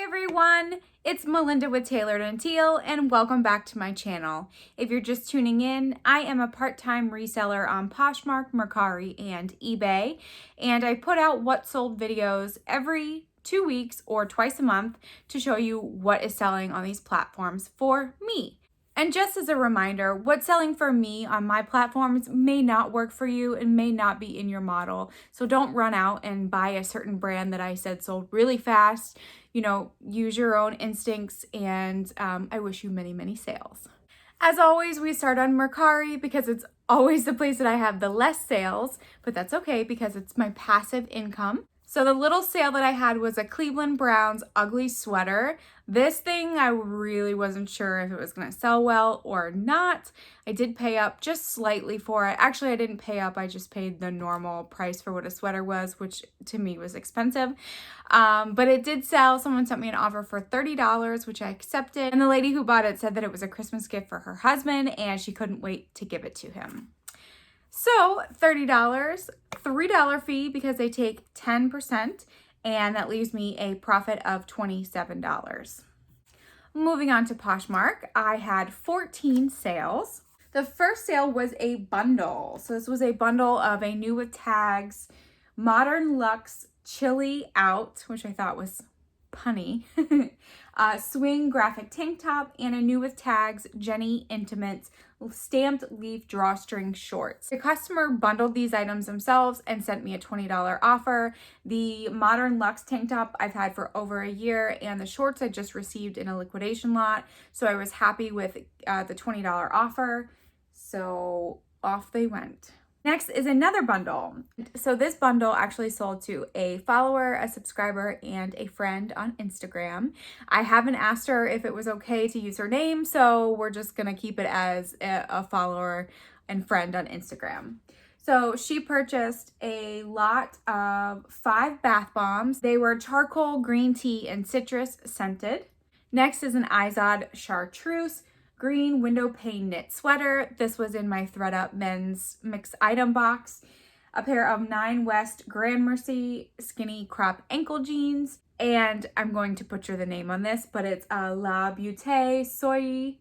everyone, it's Melinda with Tailored and Teal, and welcome back to my channel. If you're just tuning in, I am a part-time reseller on Poshmark, Mercari, and eBay, and I put out what sold videos every 2 weeks or twice a month to show you what is selling on these platforms for me. And just as a reminder, what's selling for me on my platforms may not work for you and may not be in your model. So don't run out and buy a certain brand that I said sold really fast. You know, use your own instincts, and I wish you many, many sales. As always, we start on Mercari because it's always the place that I have the less sales, but that's okay because it's my passive income. So the little sale that I had was a Cleveland Browns ugly sweater. This thing, I really wasn't sure if it was gonna sell well or not. I did pay up just slightly for it. Actually, I didn't pay up, I just paid the normal price for what a sweater was, which to me was expensive. But it did sell. Someone sent me an offer for $30, which I accepted. And the lady who bought it said that it was a Christmas gift for her husband and she couldn't wait to give it to him. So $30, $3 fee because they take 10%, and that leaves me a profit of $27. Moving on to Poshmark, I had 14 sales. The first sale was a bundle. So this was a bundle of a new with tags, Modern Luxe Chilly Out, which I thought was punny, swing graphic tank top, and a new with tags Jenny Intimates stamped leaf drawstring shorts. The customer bundled these items themselves and sent me a $20 offer. The Modern Luxe tank top I've had for over a year, and the shorts I just received in a liquidation lot, so I was happy with the $20 offer, so off they went. Next is another bundle. So this bundle actually sold to a follower, a subscriber, and a friend on Instagram. I haven't asked her if it was okay to use her name, so we're just gonna keep it as a follower and friend on Instagram. So she purchased a lot of 5 bath bombs. They were charcoal, green tea, and citrus scented. Next is an Izod chartreuse green window pane knit sweater. This was in my ThredUp men's mixed item box. A pair of 9 West Grand Mercy skinny crop ankle jeans. And I'm going to butcher the name on this, but it's a La Beauté Soy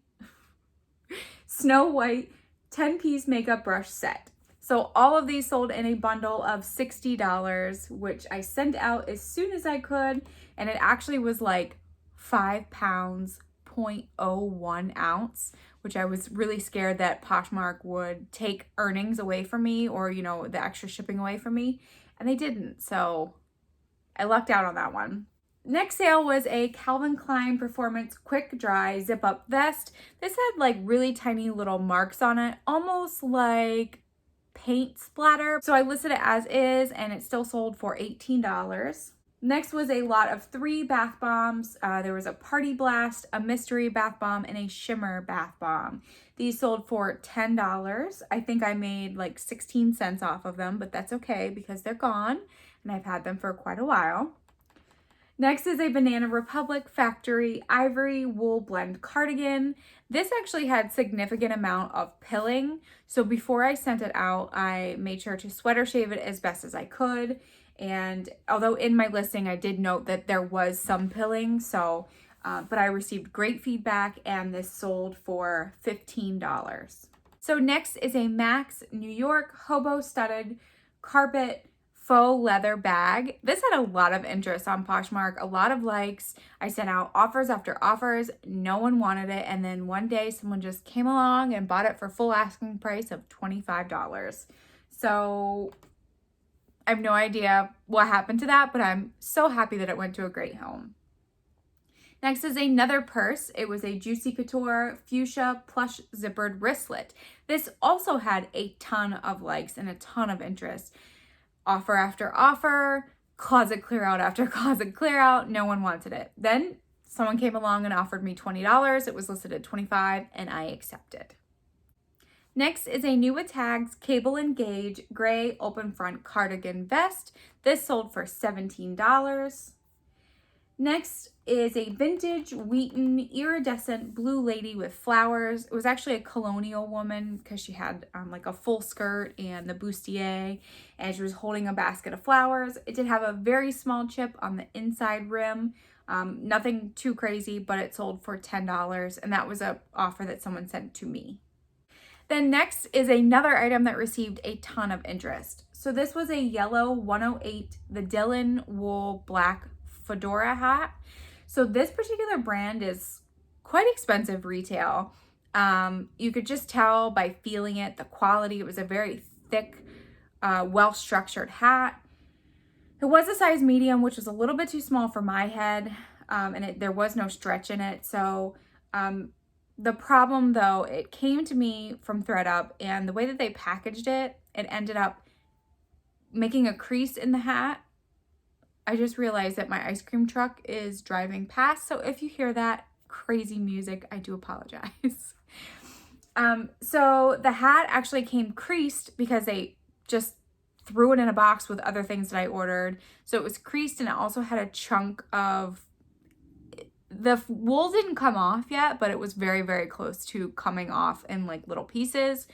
Snow White 10-piece makeup brush set. So all of these sold in a bundle of $60, which I sent out as soon as I could. And it actually was like 5 pounds, 0.01 ounce, which I was really scared that Poshmark would take earnings away from me, or, you know, the extra shipping away from me, and they didn't, so I lucked out on that one. Next sale was a Calvin Klein Performance Quick Dry Zip Up Vest. This had like really tiny little marks on it, almost like paint splatter. So I listed it as is, and it still sold for $18. Next was a lot of 3 bath bombs. There was a Party Blast, a Mystery Bath Bomb, and a Shimmer Bath Bomb. These sold for $10. I think I made like 16 cents off of them, but that's okay because they're gone and I've had them for quite a while. Next is a Banana Republic Factory Ivory Wool Blend Cardigan. This actually had significant amount of pilling, so before I sent it out, I made sure to sweater shave it as best as I could. And although in my listing, I did note that there was some pilling, so, but I received great feedback, and this sold for $15. So next is a Max New York Hobo Studded Carpet Faux Leather Bag. This had a lot of interest on Poshmark, a lot of likes. I sent out offers after offers. No one wanted it. And then one day someone just came along and bought it for full asking price of $25. So I have no idea what happened to that, but I'm so happy that it went to a great home. Next is another purse. It was a Juicy Couture Fuchsia Plush Zippered Wristlet. This also had a ton of likes and a ton of interest. Offer after offer, closet clear out after closet clear out. No one wanted it. Then someone came along and offered me $20. It was listed at $25 and I accepted. Next is a new with tags Cable and Gauge gray open front cardigan vest. This sold for $17. Next is a vintage Wheaton iridescent blue lady with flowers. It was actually a colonial woman because she had like a full skirt and the bustier, and she was holding a basket of flowers. It did have a very small chip on the inside rim Nothing too crazy, but it sold for $10, and that was an offer that someone sent to me. Then next is another item that received a ton of interest. So this was a yellow 108, the Dylan wool black fedora hat. So this particular brand is quite expensive retail. You could just tell by feeling it, the quality. It was a very thick, well-structured hat. It was a size medium, which was a little bit too small for my head, and there was no stretch in it. So the problem though, it came to me from ThredUp, and the way that they packaged it, it ended up making a crease in the hat. I just realized that my ice cream truck is driving past, so if you hear that crazy music, I do apologize. So the hat actually came creased because they just threw it in a box with other things that I ordered. So it was creased, and it also had a chunk of, the wool didn't come off yet, but it was very, very close to coming off in like little pieces.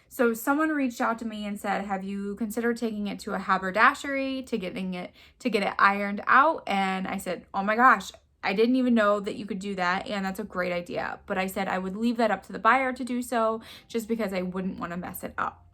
So someone reached out to me and said, have you considered taking it to a haberdashery to get it ironed out? And I said, oh my gosh, I didn't even know that you could do that, and that's a great idea. But I said I would leave that up to the buyer to do so, just because I wouldn't want to mess it up.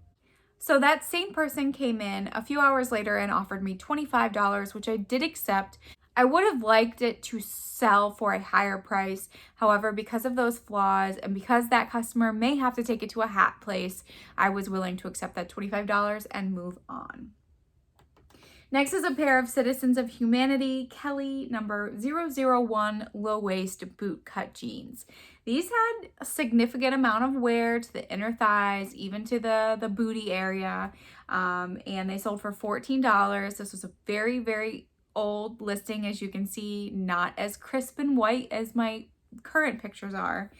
So that same person came in a few hours later and offered me $25, which I did accept. I would have liked it to sell for a higher price. However, because of those flaws and because that customer may have to take it to a hat place, I was willing to accept that $25 and move on. Next is a pair of Citizens of Humanity Kelly number 001 low-waist boot cut jeans. These had a significant amount of wear to the inner thighs, even to the booty area, and they sold for $14. This was a very, very old listing, as you can see, not as crisp and white as my current pictures are.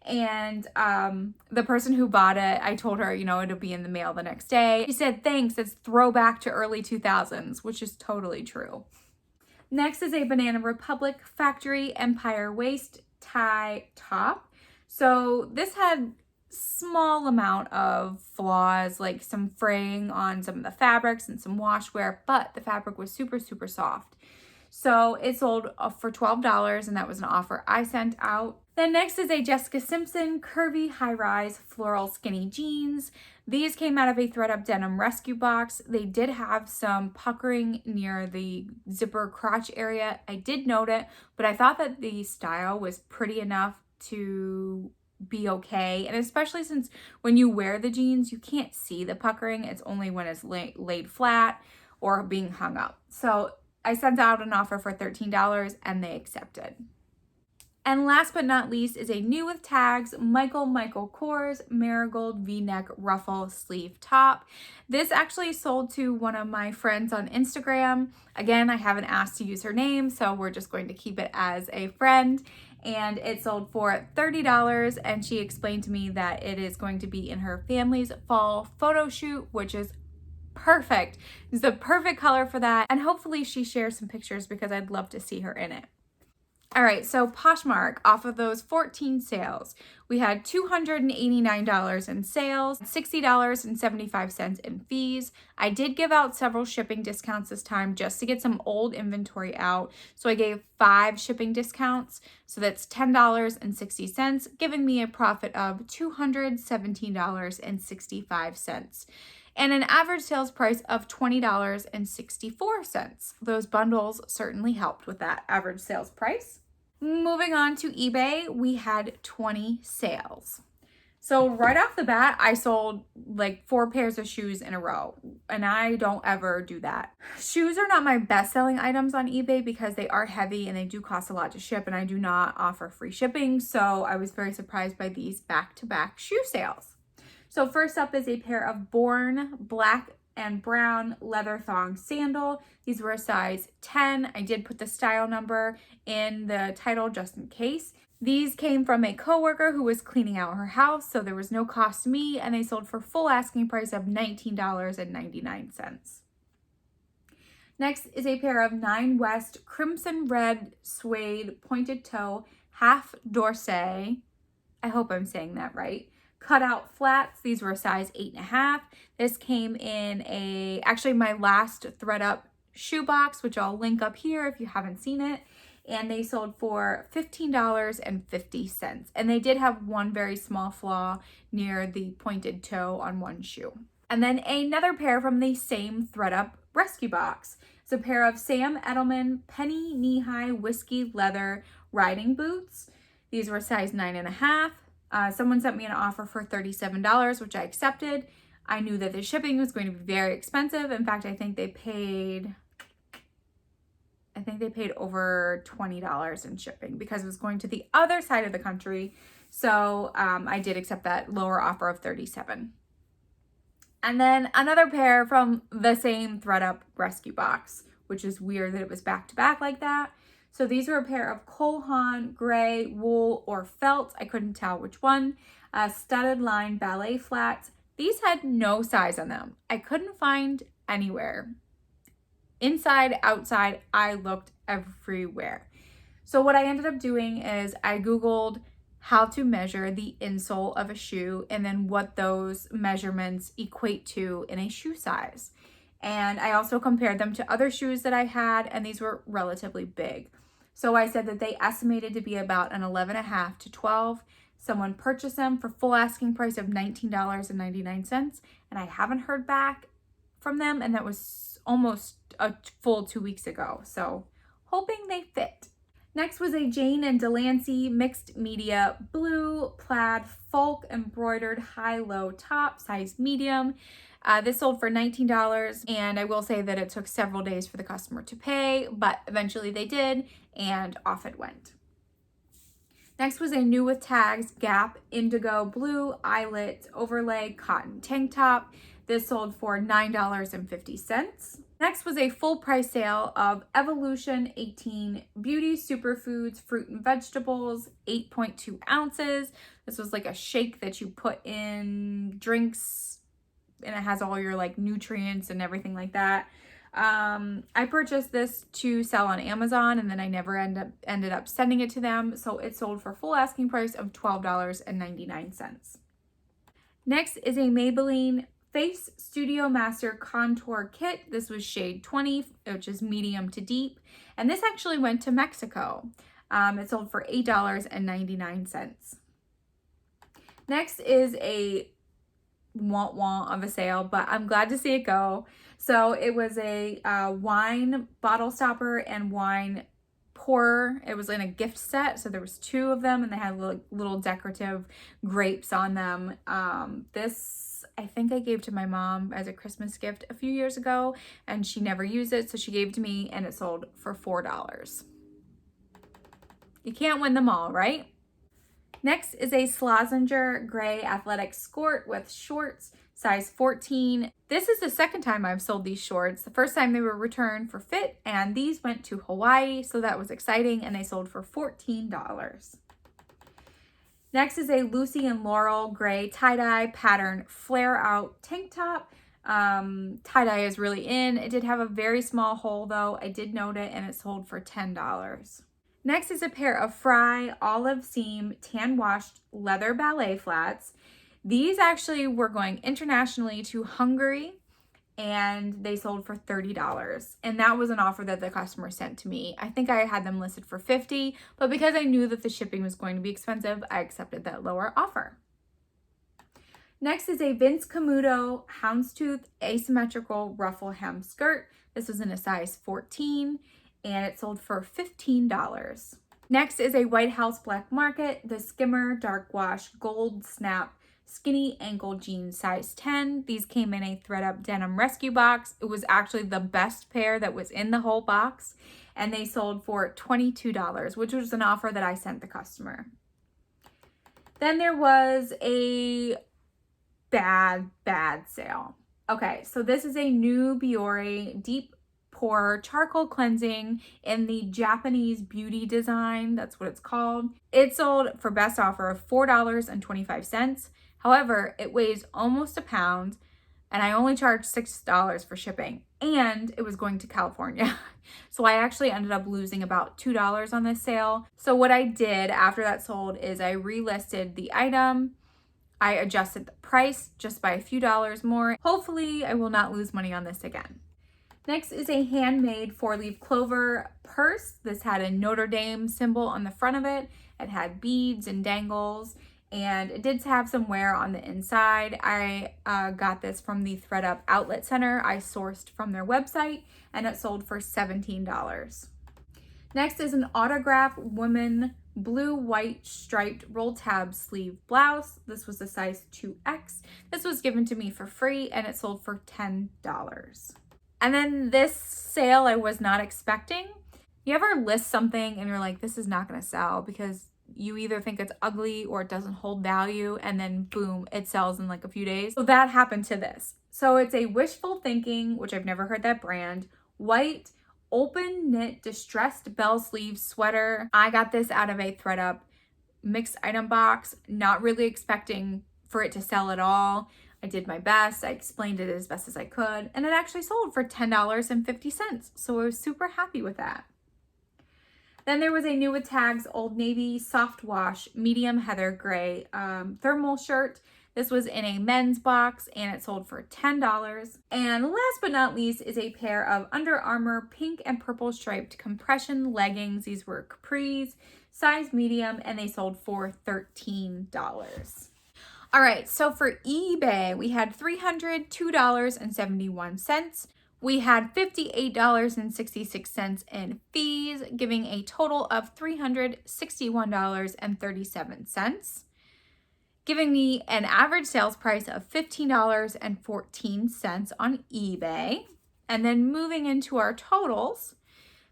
And the person who bought it, I told her, it'll be in the mail the next day. She said, thanks, it's throwback to early 2000s, which is totally true. Next is a Banana Republic Factory Empire waist tie top. So this had small amount of flaws, like some fraying on some of the fabrics and some washwear, but the fabric was super, super soft. So it sold for $12, and that was an offer I sent out. Then next is a Jessica Simpson Curvy high-rise floral skinny jeans. These came out of a ThredUp denim rescue box. They did have some puckering near the zipper crotch area. I did note it, but I thought that the style was pretty enough to be okay. And especially since when you wear the jeans, you can't see the puckering. It's only when it's laid flat or being hung up. So I sent out an offer for $13 and they accepted. And last but not least is a new with tags Michael Kors Marigold V-neck ruffle sleeve top. This actually sold to one of my friends on Instagram. Again, I haven't asked to use her name, so we're just going to keep it as a friend. And it sold for $30, and she explained to me that it is going to be in her family's fall photo shoot, which is perfect. It's the perfect color for that, and hopefully she shares some pictures because I'd love to see her in it. All right, so Poshmark, off of those 14 sales, we had $289 in sales, $60.75 in fees. I did give out several shipping discounts this time just to get some old inventory out. So I gave 5 shipping discounts. So that's $10.60, giving me a profit of $217.65. And an average sales price of $20.64. Those bundles certainly helped with that average sales price. Moving on to eBay, we had 20 sales. So right off the bat, I sold like 4 pairs of shoes in a row, and I don't ever do that. Shoes are not my best selling items on eBay because they are heavy and they do cost a lot to ship, and I do not offer free shipping. So I was very surprised by these back-to-back shoe sales. So first up is a pair of Born black and brown leather thong sandal. These were a size 10. I did put the style number in the title just in case. These came from a coworker who was cleaning out her house, so there was no cost to me, and they sold for full asking price of $19.99. Next is a pair of Nine West crimson red suede pointed toe half dorsey. I hope I'm saying that right. Cutout flats. These were a size 8.5. This came in actually my last ThredUp shoe box, which I'll link up here if you haven't seen it. and they sold for $15.50. And they did have one very small flaw near the pointed toe on one shoe. And then another pair from the same ThredUp rescue box. It's a pair of Sam Edelman penny knee-high whiskey leather riding boots. These were size 9.5. Someone sent me an offer for $37, which I accepted. I knew that the shipping was going to be very expensive. In fact, I think they paid over $20 in shipping because it was going to the other side of the country. So I did accept that lower offer of $37. And then another pair from the same ThredUp rescue box, which is weird that it was back to back like that. So these were a pair of Cole Haan gray wool or felt. I couldn't tell which one. Studded line ballet flats. These had no size on them. I couldn't find anywhere. Inside, outside, I looked everywhere. So what I ended up doing is I Googled how to measure the insole of a shoe and then what those measurements equate to in a shoe size. And I also compared them to other shoes that I had, and these were relatively big. So I said that they estimated to be about an 11.5 to 12. Someone purchased them for full asking price of $19.99, and I haven't heard back from them, and that was almost a full 2 weeks ago. So hoping they fit. Next was a Jane and Delancey mixed media blue plaid folk embroidered high-low top, size medium. This sold for $19, and I will say that it took several days for the customer to pay, but eventually they did, and off it went. Next was a new with tags Gap indigo blue eyelet overlay cotton tank top. This sold for $9.50. Next was a full price sale of Evolution 18 Beauty Superfoods Fruit and Vegetables, 8.2 ounces. This was like a shake that you put in drinks, and it has all your like nutrients and everything like that. I purchased this to sell on Amazon, and then I never ended up sending it to them. So it sold for full asking price of $12.99. Next is a Maybelline Face Studio Master Contour Kit. This was shade 20, which is medium to deep. And this actually went to Mexico. It sold for $8.99. Next is a want of a sale, but I'm glad to see it go. So it was a wine bottle stopper and wine pourer. It was in a gift set, so there was 2 of them, and they had little decorative grapes on them. This I think I gave to my mom as a Christmas gift a few years ago, and she never used it, so she gave it to me, and it sold for $4. You can't win them all, right? Next is a Slazenger gray athletic skirt with shorts, size 14. This is the second time I've sold these shorts. The first time they were returned for fit, and these went to Hawaii, so that was exciting, and they sold for $14. Next is a Lucy and Laurel gray tie-dye pattern flare-out tank top. Tie-dye is really in. It did have a very small hole, though. I did note it, and it sold for $10. Next is a pair of Fry olive seam tan washed leather ballet flats. These actually were going internationally to Hungary, and they sold for $30. And that was an offer that the customer sent to me. I think I had them listed for $50, but because I knew that the shipping was going to be expensive, I accepted that lower offer. Next is a Vince Camuto Houndstooth asymmetrical ruffle hem skirt. This was in a size 14, and it sold for $15. Next is a White House Black Market, the Skimmer Dark Wash Gold Snap Skinny Ankle Jeans size 10. These came in a ThredUp denim rescue box. It was actually the best pair that was in the whole box, and they sold for $22, which was an offer that I sent the customer. Then there was a bad sale. Okay, so this is a new Biore Deep Pore Charcoal Cleansing in the Japanese beauty design. That's what it's called. It sold for best offer of $4.25. However, it weighs almost a pound, and I only charged $6 for shipping, and it was going to California. So I actually ended up losing about $2 on this sale. So what I did after that sold is I relisted the item. I adjusted the price just by a few dollars more. Hopefully I will not lose money on this again. Next is a handmade 4-leaf clover purse. This had a Notre Dame symbol on the front of it. It had beads and dangles, and it did have some wear on the inside. I got this from the ThredUp Outlet Center. I sourced from their website, and it sold for $17. Next is an autograph woman blue white striped roll tab sleeve blouse. This was a size 2X. This was given to me for free, and it sold for $10. And then this sale I was not expecting. You ever list something and you're like, this is not going to sell because you either think it's ugly or it doesn't hold value, and then boom, it sells in like a few days. So that happened to this. So it's a Wishful Thinking, which I've never heard that brand, white open knit distressed bell sleeve sweater. I got this out of a ThredUp mixed item box, not really expecting for it to sell at all. I did my best. I explained it as best as I could, and it actually sold for $10.50. So I was super happy with that. Then there was a new with tags Old Navy soft wash medium heather gray thermal shirt. This was in a men's box, and it sold for $10. And last but not least is a pair of Under Armour pink and purple striped compression leggings. These were capris, size medium, and they sold for $13. All right, so for eBay, we had $302.71. We had $58.66 in fees, giving a total of $361.37, giving me an average sales price of $15.14 on eBay. And then moving into our totals,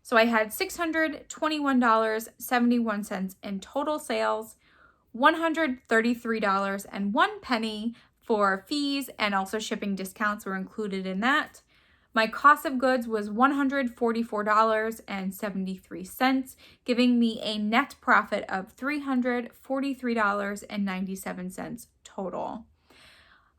so I had $621.71 in total sales, $133.01 for fees, and also shipping discounts were included in that. My cost of goods was $144.73, giving me a net profit of $343.97 total.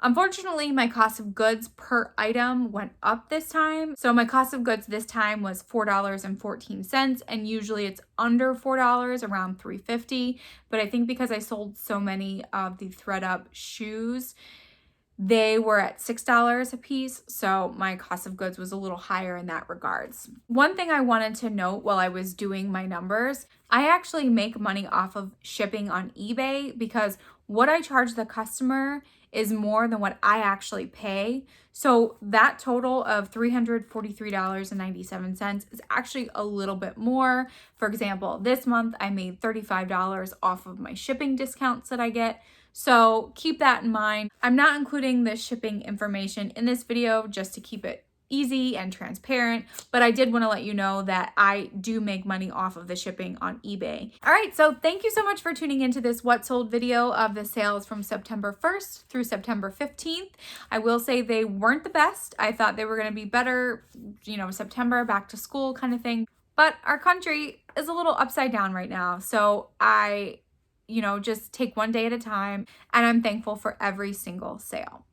Unfortunately, my cost of goods per item went up this time. So my cost of goods this time was $4.14, and usually it's under $4, around $3.50. But I think because I sold so many of the ThredUp shoes, they were at $6 a piece, so my cost of goods was a little higher in that regards. One thing I wanted to note while I was doing my numbers, I actually make money off of shipping on eBay because what I charge the customer is more than what I actually pay. So that total of $343.97 is actually a little bit more. For example, this month I made $35 off of my shipping discounts that I get. So keep that in mind. I'm not including the shipping information in this video just to keep it easy and transparent, but I did want to let you know that I do make money off of the shipping on eBay. All right, so thank you so much for tuning into this What Sold video of the sales from September 1st through September 15th. I will say they weren't the best. I thought they were going to be better, September, back to school kind of thing, but our country is a little upside down right now. So I just take one day at a time, and I'm thankful for every single sale.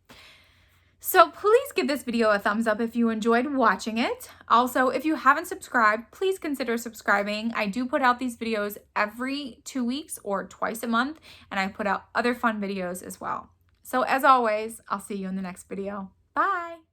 So please give this video a thumbs up if you enjoyed watching it. Also, if you haven't subscribed, please consider subscribing. I do put out these videos every 2 weeks or twice a month, and I put out other fun videos as well. So as always, I'll see you in the next video. Bye.